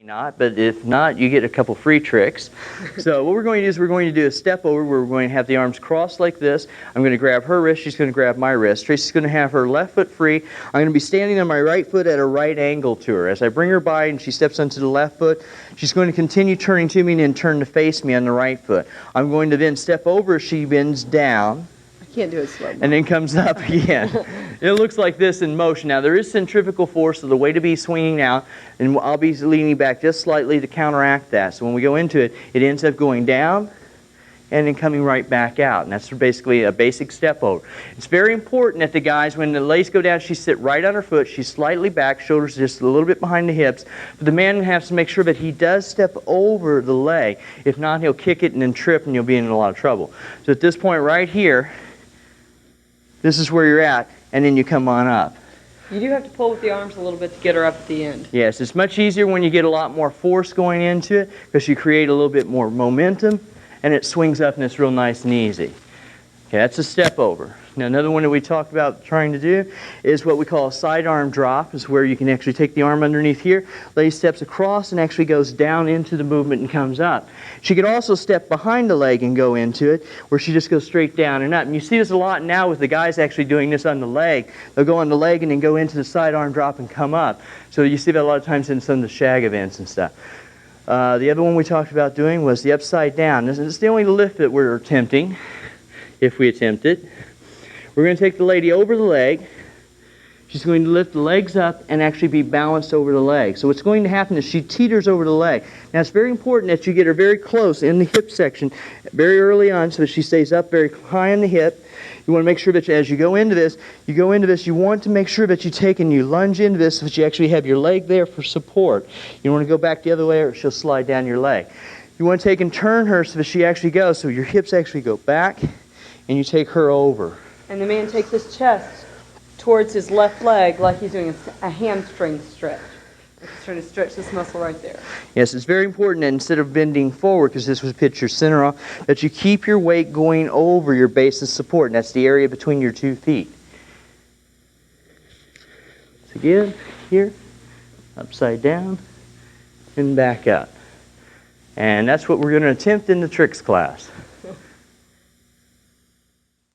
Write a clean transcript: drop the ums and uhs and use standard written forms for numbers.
Not, but if not, you get a couple free tricks. So what we're going to do is we're going to do a step over where we're going to have the arms crossed like this. I'm going to grab her wrist, she's going to grab my wrist. Tracy's going to have her left foot free. I'm going to be standing on my right foot at a right angle to her. As I bring her by and she steps onto the left foot, she's going to continue turning to me and then turn to face me on the right foot. I'm going to then step over as she bends down. Can't do it slow. And then comes up again. It looks like this in motion. Now there is centrifugal force, so the weight will be swinging out, and I'll be leaning back just slightly to counteract that. So when we go into it, it ends up going down and then coming right back out. And that's basically a basic step over. It's very important that the guys, when the legs go down, she sit right on her foot. She's slightly back, shoulders just a little bit behind the hips. But the man has to make sure that he does step over the leg. If not, he'll kick it and then trip, and you'll be in a lot of trouble. So at this point right here, this is where you're at, and then you come on up. You do have to pull with the arms a little bit to get her up at the end. Yes, it's much easier when you get a lot more force going into it because you create a little bit more momentum, and it swings up and it's real nice and easy. Okay, that's a step over. Now another one that we talked about trying to do is what we call a side arm drop. Is where you can actually take the arm underneath here, lay steps across, and actually goes down into the movement and comes up. She could also step behind the leg and go into it, where she just goes straight down and up. And you see this a lot now with the guys actually doing this on the leg. They'll go on the leg and then go into the side arm drop and come up. So you see that a lot of times in some of the shag events and stuff. The other one we talked about doing was the upside down. This is the only lift that we're attempting, if we attempt it. We're going to take the lady over the leg. She's going to lift the legs up and actually be balanced over the leg. So what's going to happen is she teeters over the leg. Now it's very important that you get her very close in the hip section very early on so that she stays up very high on the hip. You want to make sure that as you go into this, you want to make sure that you take and you lunge into this so that you actually have your leg there for support. You don't want to go back the other way or she'll slide down your leg. You want to take and turn her so that she actually goes, so your hips actually go back and you take her over. And the man takes his chest towards his left leg like he's doing a hamstring stretch. He's trying to stretch this muscle right there. Yes, it's very important that instead of bending forward, because this would pitch your center off, that you keep your weight going over your base of support, and that's the area between your 2 feet. So again, here, upside down, and back up. And that's what we're going to attempt in the tricks class.